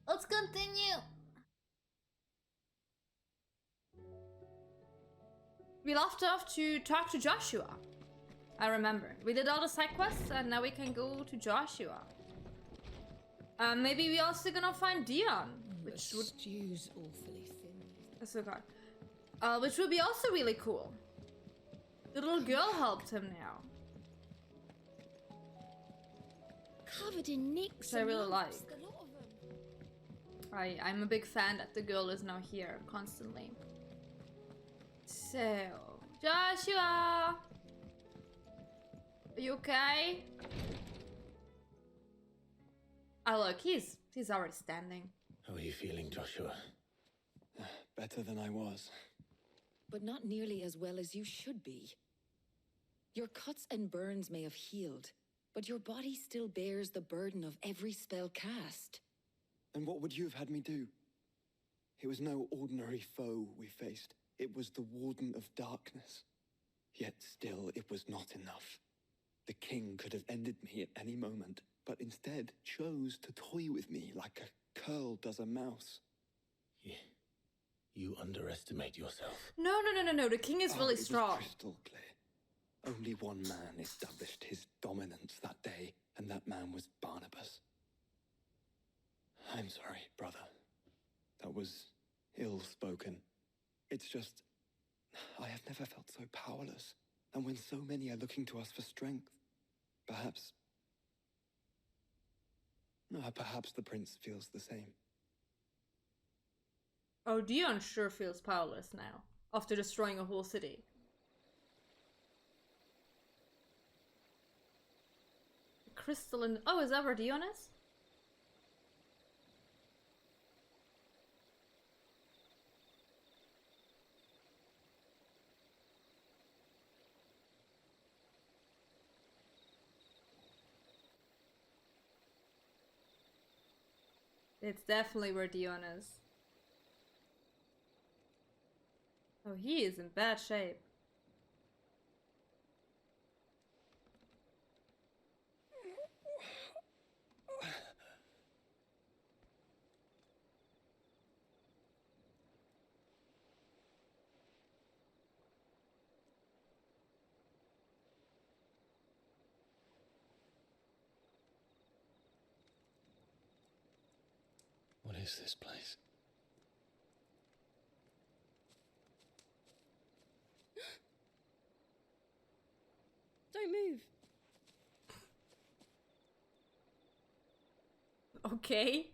Let's continue. We left off to talk to Joshua. I remember. We did all the side quests and now we can go to Joshua. Maybe we also gonna find Dion, which the stew's awfully thin. I forgot. Which would be also really cool. The little girl helped him now. Covered in nicks. Which I really like. A lot of them. I'm a big fan that the girl is now here constantly. So, Joshua! Are you okay? Oh look, he's already standing. How are you feeling, Joshua? Better than I was. But not nearly as well as you should be. Your cuts and burns may have healed, but your body still bears the burden of every spell cast. And what would you have had me do? It was no ordinary foe we faced. It was the Warden of Darkness. Yet still, it was not enough. The king could have ended me at any moment, but instead chose to toy with me like a curl does a mouse. Yeah. You underestimate yourself. No. The king is really it was strong. crystal clear. Only one man established his dominance that day, and that man was Barnabas. I'm sorry, brother. That was ill-spoken. It's just, I have never felt so powerless. And when so many are looking to us for strength, perhaps the prince feels the same. Oh, Dion sure feels powerless now, after destroying a whole city. Crystal and... Oh, is that where Dion is? It's definitely where Dion is. Oh, he is in bad shape. What is this place? Don't move. Okay.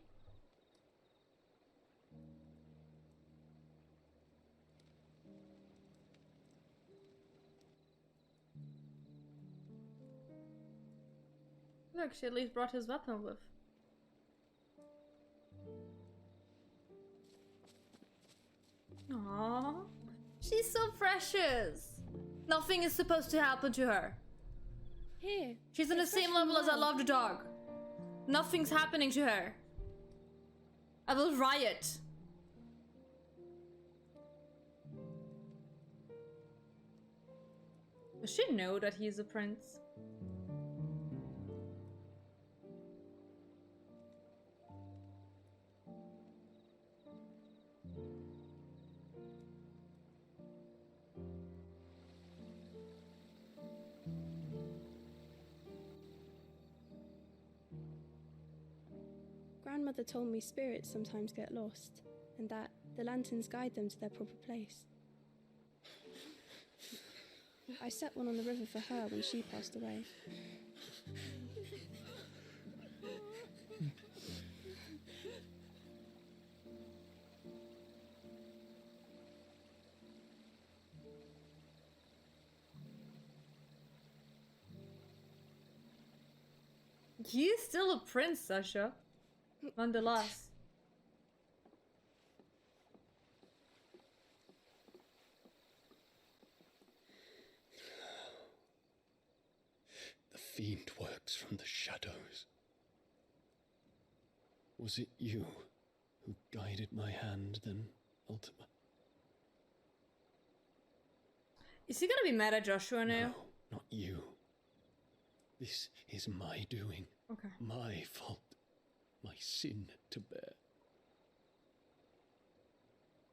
Look, she at least brought his weapon with. Aww. She's so precious. Nothing is supposed to happen to her. Here. She's on the same level as I love the dog. Nothing's happening to her. I will riot. Does she know that he's a prince? Grandmother told me spirits sometimes get lost, and that the lanterns guide them to their proper place. I set one on the river for her when she passed away. He's still a prince, Sasha. Nonetheless. The fiend works from the shadows. Was it you who guided my hand then, Ultima? Is he gonna be mad at Joshua now? No, not you. This is my doing. Okay. My fault. My sin to bear.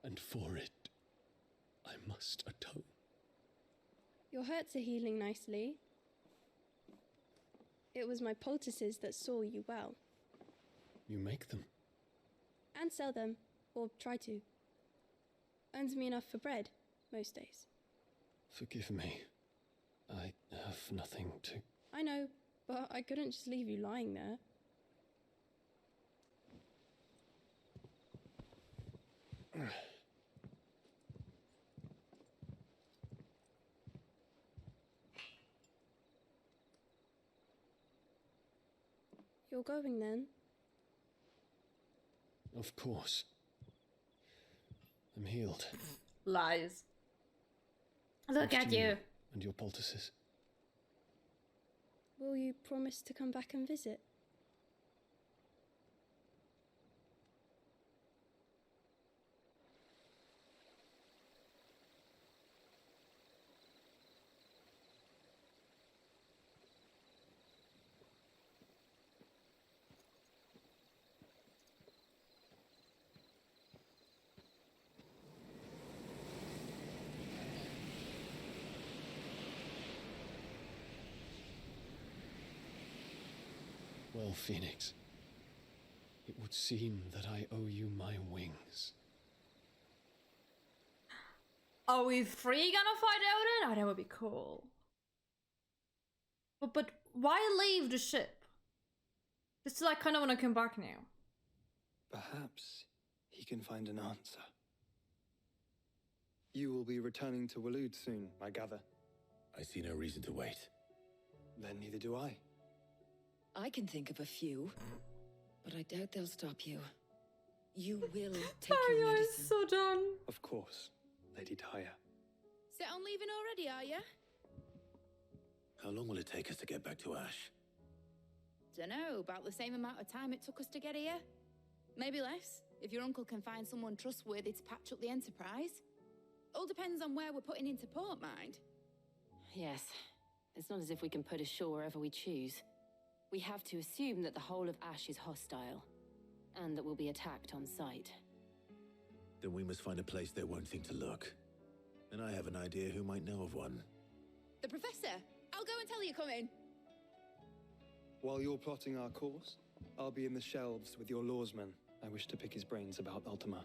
and for it, I must atone. Your hurts are healing nicely. It was my poultices that saw you well. You make them? And sell them, or try to. Earns me enough for bread, most days. Forgive me. I have nothing to... I know, but I couldn't just leave you lying there. You're going then? Of course. I'm healed. Lies. Look Thanks at to you. And your poultices. Will you promise to come back and visit? Well, Phoenix, it would seem that I owe you my wings. Are we free gonna fight Odin? Oh, that would be cool. But why leave the ship? Just like kind of want to come back now. Perhaps he can find an answer. You will be returning to Waloed soon, I gather. I see no reason to wait. Then neither do I. I can think of a few, but I doubt they'll stop you. You will take Oh, your you're medicine. so done. Of course, Lady Daya. Set on leaving already, are ya? How long will it take us to get back to Ash? Dunno, about the same amount of time it took us to get here. Maybe less, if your uncle can find someone trustworthy to patch up the Enterprise. All depends on where we're putting into port, mind. Yes. It's not as if we can put ashore wherever we choose. We have to assume that the whole of Ash is hostile, and that we'll be attacked on sight. Then we must find a place they won't think to look. And I have an idea who might know of one. The Professor! I'll go and tell you come in. While you're plotting our course, I'll be in the shelves with your lawsman. I wish to pick his brains about Ultima.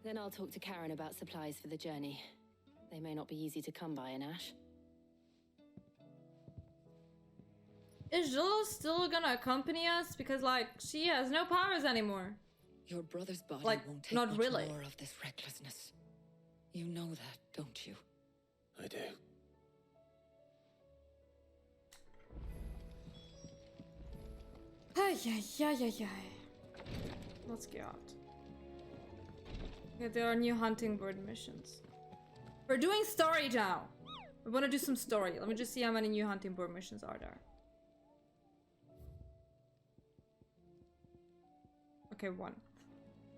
Then I'll talk to Karen about supplies for the journey. They may not be easy to come by in Ash. Is Jill still gonna accompany us? Because, like, she has no powers anymore. Your brother's body Like, won't take not much really. more of this recklessness. You know that, don't you? I do. Ay. Let's get out. Okay, there are new hunting bird missions. We're doing story now. We want to do some story. Let me just see how many new hunting bird missions are there. Okay, one.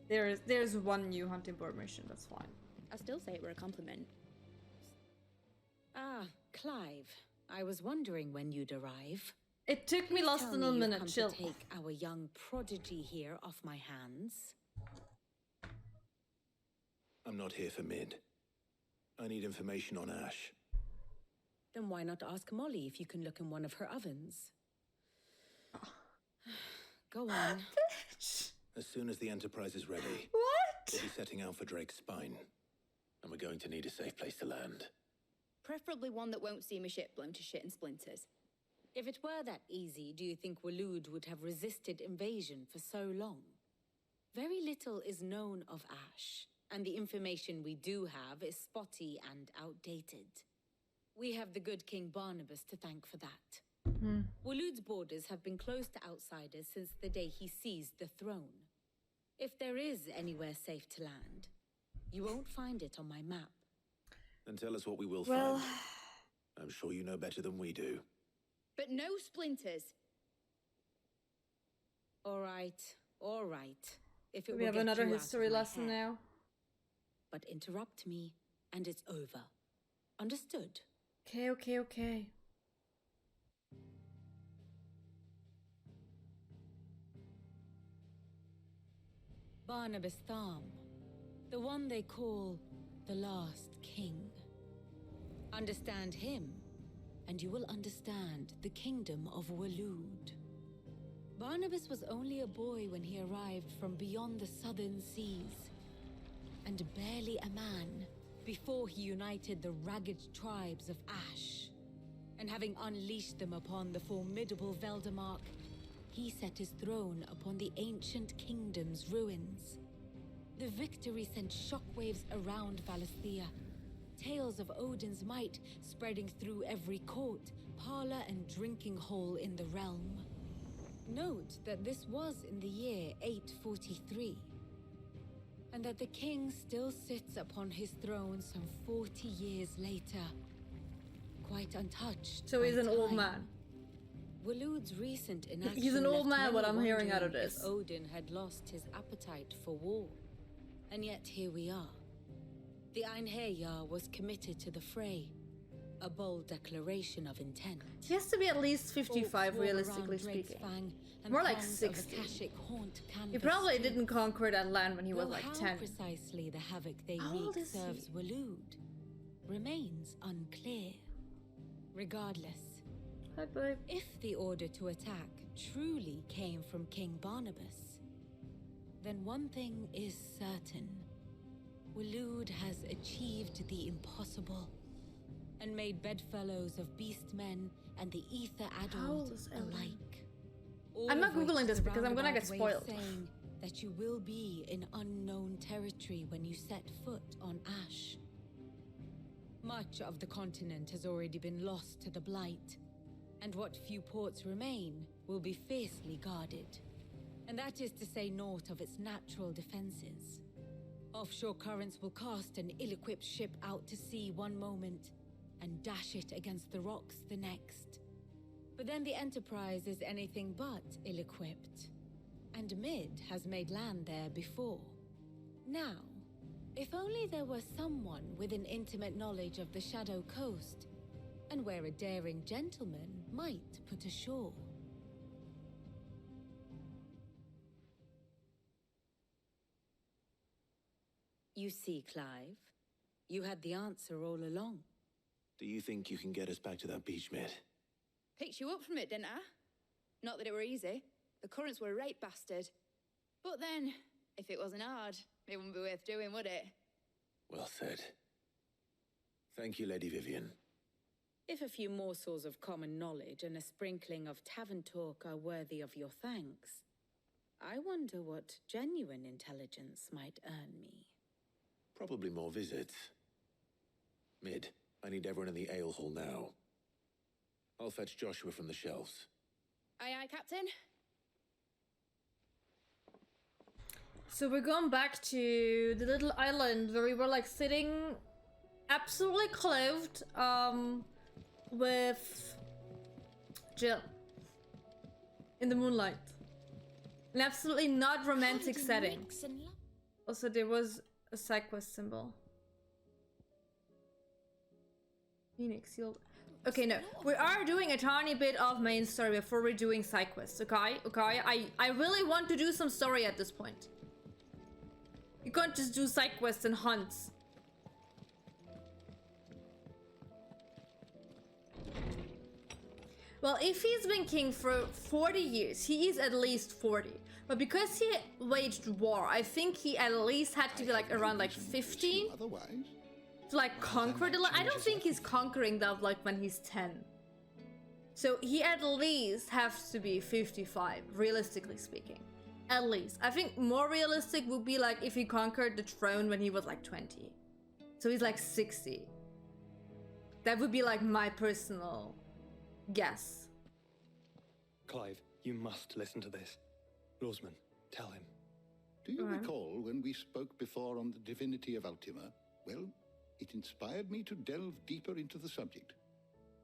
There's one new hunting bird mission. That's fine. I still say it were a compliment. Ah, Clive. I was wondering when you'd arrive. It took me Please less tell than me a you've minute. come Chill. to take our young prodigy here off my hands. I'm not here for Mid. I need information on Ash. Then why not ask Molly if you can look in one of her ovens? Go on. As soon as the Enterprise is ready, What? we'll be setting out for Drake's Spine. And we're going to need a safe place to land. Preferably one that won't see my ship blown to shit and splinters. If it were that easy, do you think Waloed would have resisted invasion for so long? Very little is known of Ash, and the information we do have is spotty and outdated. We have the good King Barnabas to thank for that. Waloed's borders have been closed to outsiders since the day he seized the throne. If there is anywhere safe to land, you won't find it on my map. Then tell us what we will Well- find. I'm sure you know better than we do. But no splinters. All right. If it We will have get another you out history of my lesson hair. now. But interrupt me, and it's over. Understood? Okay. Barnabas Tharm. The one they call the Last King. Understand him, and you will understand the kingdom of Waloed. Barnabas was only a boy when he arrived from beyond the southern seas, and barely a man before he united the ragged tribes of Ash. And having unleashed them upon the formidable Veldemark, he set his throne upon the ancient kingdom's ruins. The victory sent shockwaves around Valisthea, tales of Odin's might spreading through every court, parlor, and drinking hole in the realm. Note that this was in the year 843, and that the king still sits upon his throne some 40 years later, quite untouched. So he's by an old time. man. Waloed's recent inaction He's an old left man, what many I'm hearing out of wondering this. if Odin had lost his appetite for war. And yet here we are. The Einherjar was committed to the fray, a bold declaration of intent. He has to be at least 55, Orcs war realistically around speaking. Dreadsfang, and More like throngs of 60. Akashic haunt He canvas probably streets. didn't conquer that land when he was Though like how 10. precisely the havoc they How old wreak is he? serves Waloed remains unclear. Regardless, Hi, babe. if the order to attack truly came from King Barnabas, then one thing is certain. Waloed has achieved the impossible and made bedfellows of beastmen and the ether How old adult is Ellen? alike. I'm All not of which Googling this the because I'm gonna get roundabout way of spoiled. saying that you will be in unknown territory when you set foot on Ash. Much of the continent has already been lost to the Blight, and what few ports remain will be fiercely guarded. And that is to say naught of its natural defenses. Offshore currents will cast an ill-equipped ship out to sea one moment and dash it against the rocks the next. But then the Enterprise is anything but ill-equipped, and Mid has made land there before. Now, if only there were someone with an intimate knowledge of the Shadow Coast, and where a daring gentleman might put ashore. You see, Clive, you had the answer all along. Do you think you can get us back to that beach, Mid? Picked you up from it, didn't I? Not that it were easy. The currents were a right bastard. But then, if it wasn't hard, it wouldn't be worth doing, would it? Well said. Thank you, Lady Vivian. If a few morsels of common knowledge and a sprinkling of tavern talk are worthy of your thanks, I wonder what genuine intelligence might earn me. Probably more visits. Mid, I need everyone in the ale hall now. I'll fetch Joshua from the shelves. Aye, aye, Captain. So we're going back to the little island where we were like sitting absolutely clothed with Jill in the moonlight. An absolutely not romantic setting. Also, there was a side quest symbol. Phoenix sealed. Okay, no. We are doing a tiny bit of main story before we're doing side quests, okay? Okay, I really want to do some story at this point. You can't just do side quests and hunts. Well, if he's been king for 40 years, he is at least 40. But because he waged war, I think he at least had to be like around like 15 to like conquer the land. I don't think he's conquering that like when he's 10. So he at least has to be 55, realistically speaking. At least. I think more realistic would be like if he conquered the throne when he was like 20. So he's like 60. That would be like my personal guess. Clive, you must listen to this. Lawsman, tell him. Do you Alright. recall when we spoke before on the divinity of Ultima? Well, it inspired me to delve deeper into the subject.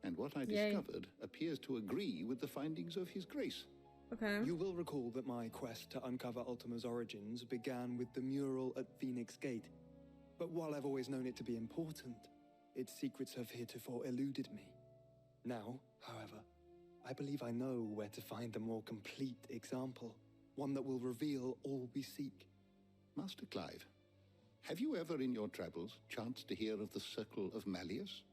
And what I Yay. discovered appears to agree with the findings of His Grace. Okay. You will recall that my quest to uncover Ultima's origins began with the mural at Phoenix Gate. But while I've always known it to be important, its secrets have heretofore eluded me. Now, however, I believe I know where to find the more complete example, one that will reveal all we seek. Master Clive, Have you ever in your travels chanced to hear of the Circle of Malleus?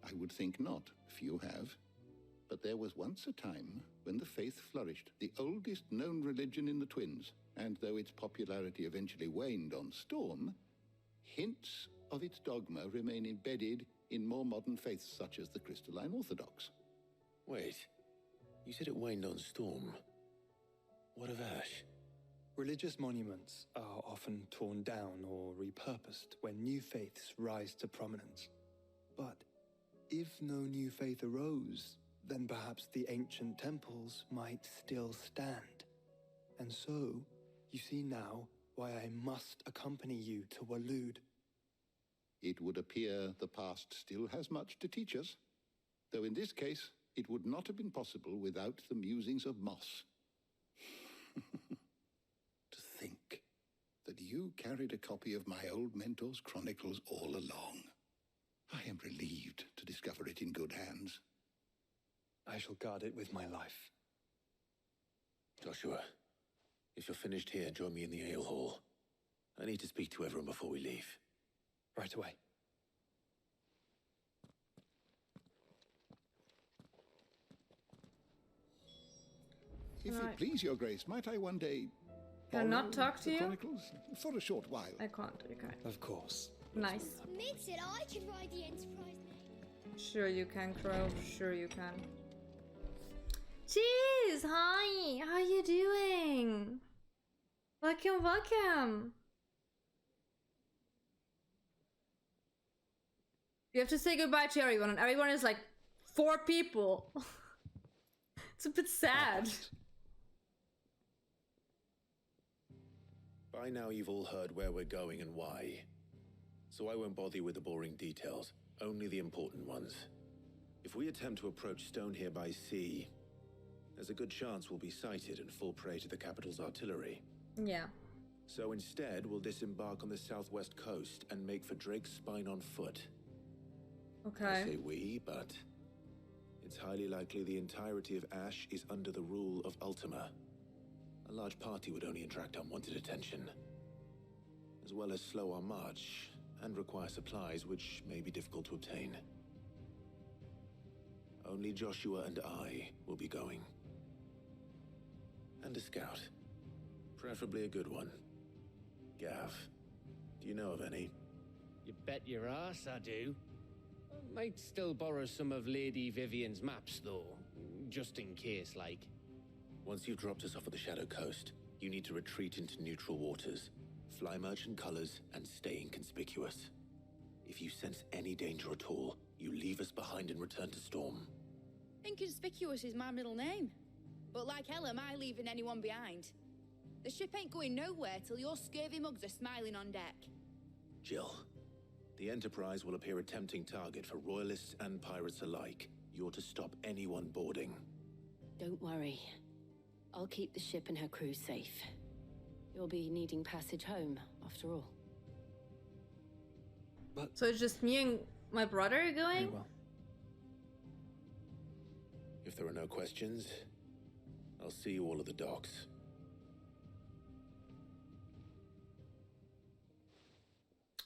I would think not. Few have. But there was once a time when the faith flourished, the oldest known religion in the Twins, and though its popularity eventually waned on Storm, hints of its dogma remain embedded in more modern faiths such as the Crystalline Orthodox. Wait, you said it waned on Storm. What of Ash? Religious monuments are often torn down or repurposed when new faiths rise to prominence. But if no new faith arose, then perhaps the ancient temples might still stand. And so, you see now why I must accompany you to Waloed. It would appear the past still has much to teach us, though in this case, it would not have been possible without the musings of Moss. To think that you carried a copy of my old mentor's chronicles all along. I am relieved to discover it in good hands. I shall guard it with my life. Joshua, if you're finished here, join me in the ale hall. I need to speak to everyone before we leave. Right away. If Right. it please your grace, might I one day Can I not borrow talk to the you? chronicles for a short while? I can't, okay. Of course. Nice. Mid said I could ride the Enterprise name. Sure you can, Crow. Sure you can. Cheers! Hi! How you doing? Welcome, welcome! You have to say goodbye to everyone, and everyone is like 4 people. It's a bit sad. By now you've all heard where we're going and why. So I won't bother you with the boring details, only the important ones. If we attempt to approach Stone here by sea, there's a good chance we'll be sighted and fall prey to the capital's artillery. Yeah. So instead, we'll disembark on the southwest coast and make for Drake's Spine on foot. Okay. I say we, but it's highly likely the entirety of Ash is under the rule of Ultima. A large party would only attract unwanted attention, as well as slow our march and require supplies which may be difficult to obtain. Only Joshua and I will be going. And a scout. Preferably a good one. Gav, do you know of any? You bet your ass I do. Might still borrow some of Lady Vivian's maps, though. Just in case, like. Once you've dropped us off at the Shadow Coast, you need to retreat into neutral waters, fly merchant colors, and stay inconspicuous. If you sense any danger at all, you leave us behind and return to Storm. Inconspicuous is my middle name. But like hell am I leaving anyone behind. The ship ain't going nowhere till your scurvy mugs are smiling on deck. Jill, the Enterprise will appear a tempting target for royalists and pirates alike. You're to stop anyone boarding. Don't worry. I'll keep the ship and her crew safe. You'll be needing passage home, after all. So it's just me and my brother going? Very well. If there are no questions, I'll see you all at the docks.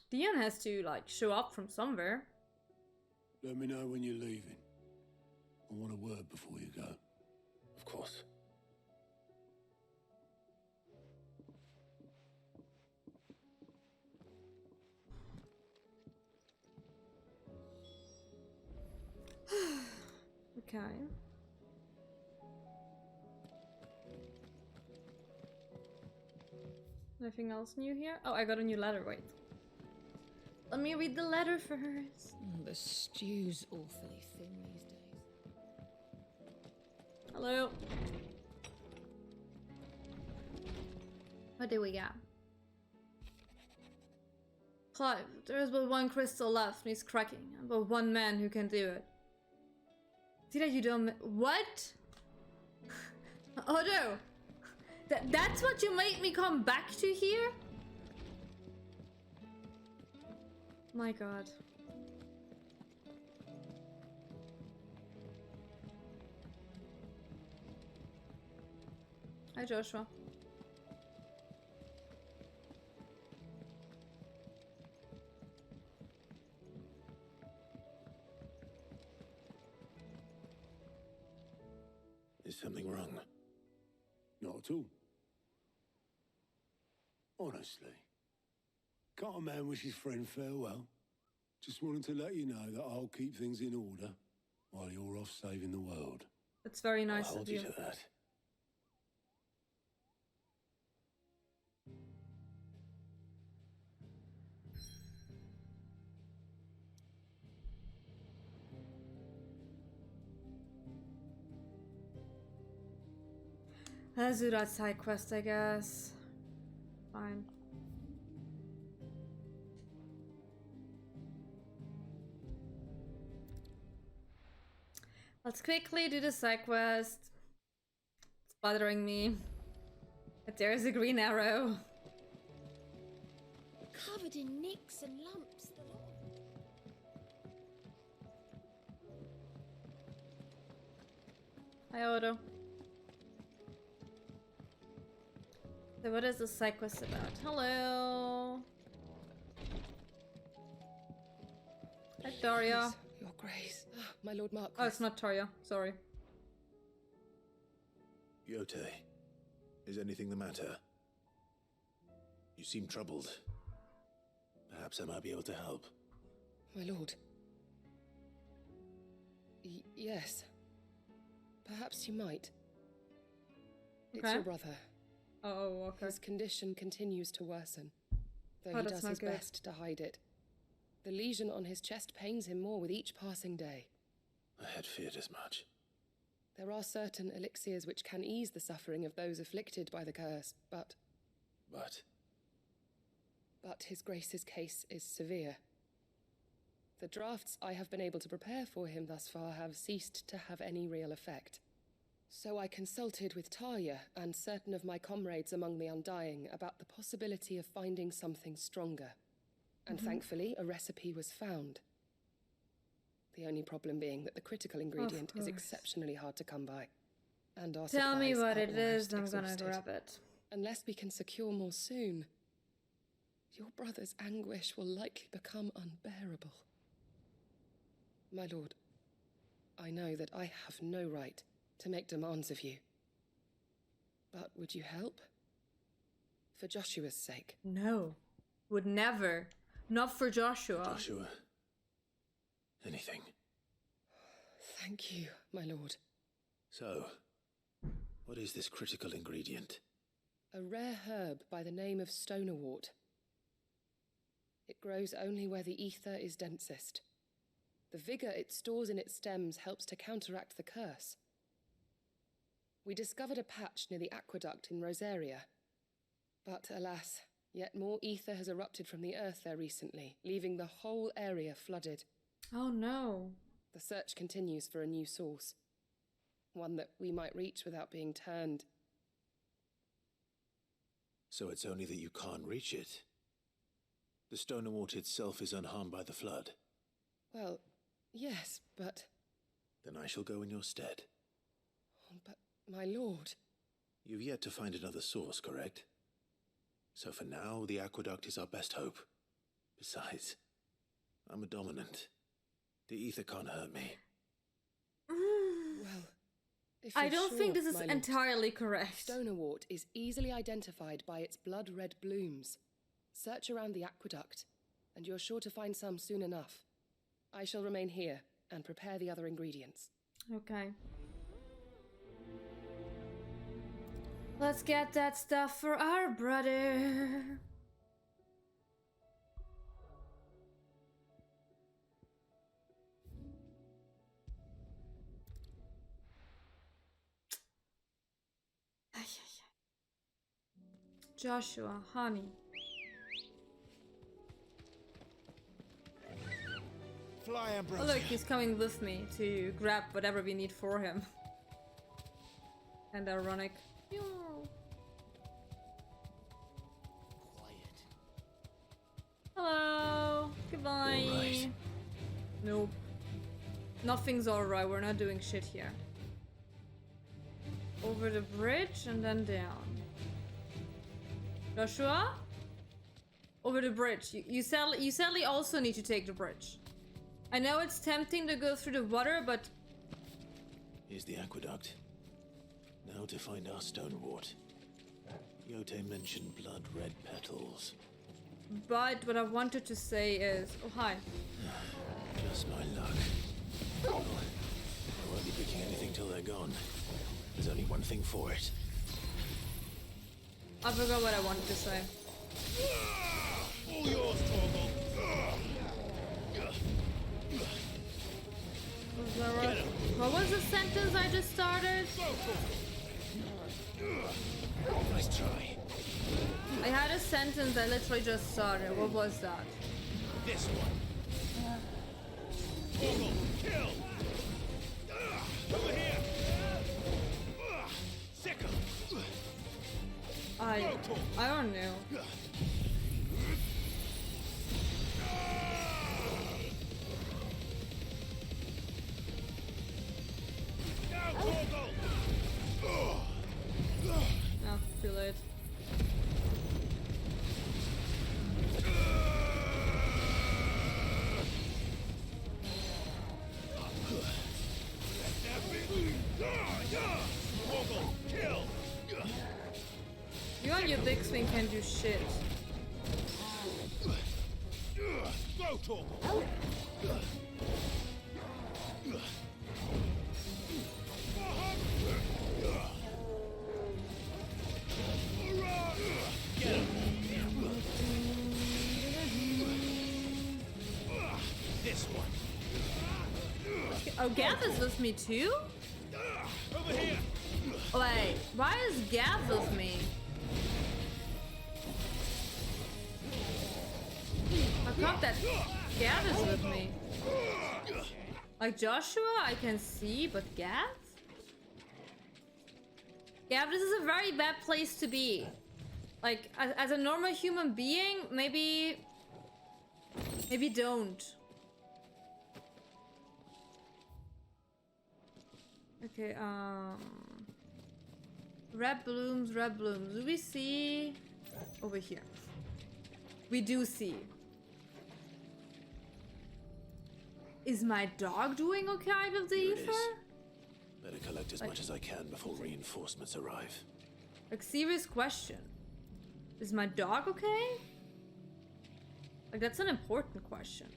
Dion has to, like, show up from somewhere. Let me know when you're leaving. I want a word before you go. Of course. Okay. Nothing else new here? Oh, I got a new letter, wait. Let me read the letter first. The stew's awfully thin these days. Hello. What do we got? Clive, there is but one crystal left and it's cracking, and but one man who can do it. See that you don't... What? Oh no! That's what you made me come back to here? My god. Hi, Joshua. Is something wrong? Not at all. Honestly. Can't a man wish his friend farewell? Just wanted to let you know that I'll keep things in order while you're off saving the world. That's very nice I'll of hold you. you to that. Let's do that side quest, I guess. Fine. Let's quickly do the side quest. It's bothering me. But there's a green arrow. Covered in nicks and lumps. The lot. Hi, Odo. So what is the side quest about? Hello. Hi, Daria. Please, Your Grace. My Lord Marquis. Oh, it's not Taria. Sorry. Yote, is anything the matter? You seem troubled. Perhaps I might be able to help. My lord. Yes. Perhaps you might. It's Okay. your brother. Oh, okay. His condition continues to worsen, though Oh, he that's does not his good. best to hide it. The lesion on his chest pains him more with each passing day. I had feared as much. There are certain elixirs which can ease the suffering of those afflicted by the curse, but his Grace's case is severe. The drafts I have been able to prepare for him thus far have ceased to have any real effect. So I consulted with Talia and certain of my comrades among the Undying about the possibility of finding something stronger. And thankfully, a recipe was found. The only problem being that the critical ingredient is course. exceptionally hard to come by. And our Tell me supplies what are it is, almost I'm gonna exhausted. grab it. Unless we can secure more soon, your brother's anguish will likely become unbearable. My lord, I know that I have no right to make demands of you. But would you help? For Joshua's sake. No. Would never. Not for Joshua. Joshua. Anything. Thank you, my lord. So, what is this critical ingredient? A rare herb by the name of stonerwort. It grows only where the ether is densest. The vigor it stores in its stems helps to counteract the curse. We discovered a patch near the aqueduct in Rosaria. But alas, yet more ether has erupted from the earth there recently, leaving the whole area flooded. Oh no. The search continues for a new source. One that we might reach without being turned. So it's only that you can't reach it. The stone and water itself is unharmed by the flood. Well, yes, but... Then I shall go in your stead. But, my lord... You've yet to find another source, correct? So for now, the aqueduct is our best hope. Besides, I'm a dominant. The ether can't hurt me. Well, if I you're don't sure, think this is my lord, entirely correct. Stonerwort is easily identified by its blood-red blooms. Search around the aqueduct, and you're sure to find some soon enough. I shall remain here and prepare the other ingredients. Okay. Let's get that stuff for our brother. Joshua, honey. Fly, Oh Ambrosia. look, he's coming with me to grab whatever we need for him. And ironic. Quiet. Hello. Goodbye. All right. Nope. Nothing's alright. We're not doing shit here. Over the bridge and then down. Joshua? Over the bridge. You sadly also need to take the bridge. I know it's tempting to go through the water, but... Here's the aqueduct. how to find our stonewort. Yote mentioned blood-red petals. But what I wanted to say is... Oh, hi. Just my luck. Well, I won't be picking anything till they're gone. There's only one thing for it. I forgot what I wanted to say. All yours, Torgal. What was the sentence I just started? Nice try. I had a sentence I literally just started. What was that? This one. Torgal, kill! Over here! Sickle! I don't know. No, too late. You and your big swing can do shit. Go, Torgal! This one. Oh, Gav is with me too? Over here. Wait, why is Gav with me? How come that Gav is with me? Like Joshua, I can see, but Gav? Gav, this is a very bad place to be. Like, as a normal human being, maybe don't. Okay, red blooms, red blooms. Do we see over here? We do see. Is my dog doing okay out of the Here it ether? is. Better collect as much as I can before reinforcements arrive. Like, serious question. Is my dog okay? Like, that's an important question.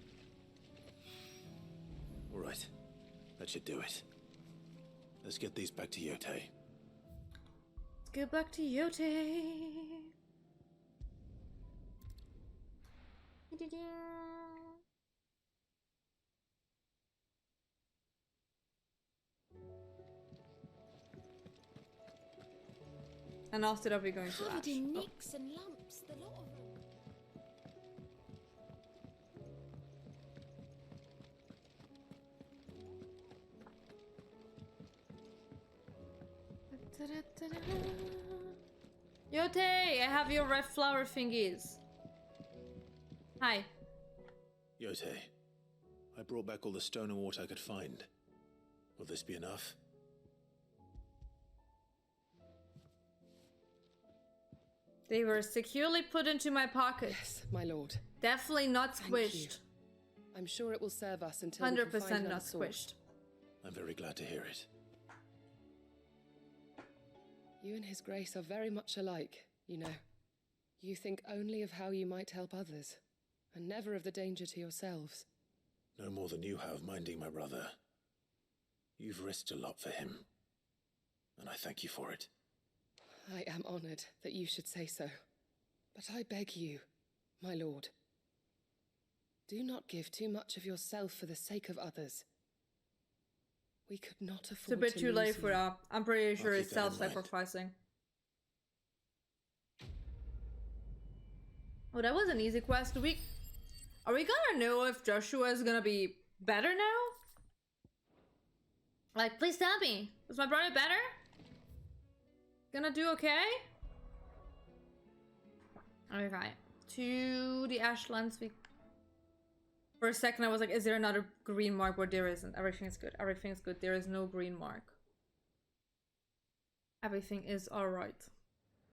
All right. That should do it. Let's get these back to Yote. Let's get back to Yote. And after that, we're going to Covered Ash. in Oh. nicks and lumps, the lot of them. Yote, I have your red flower thingies. Hi. Yote, I brought back all the stone and water I could find. Will this be enough? They were securely put into my pocket. Yes, my lord. Definitely not Thank you. squished. I'm sure it will serve us until we can 100% find another not source. squished. I'm very glad to hear it. You and His Grace are very much alike, you know. You think only of how you might help others, and never of the danger to yourselves. No more than you have minding my brother. You've risked a lot for him, and I thank you for it. I am honored that you should say so. But I beg you, my lord, do not give too much of yourself for the sake of others. We could not afford It's a bit to too lose late for you. that. I'm pretty sure keep it's that in mind. self-sacrificing. Oh, that was an easy quest. Are we gonna know if Joshua is gonna be better now? Like, please tell me. Is my brother better? Gonna do okay? Okay. To the Ashlands. For a second I was like, is there another green mark? But there isn't. Everything's good. Everything's good. There is no green mark. Everything is alright.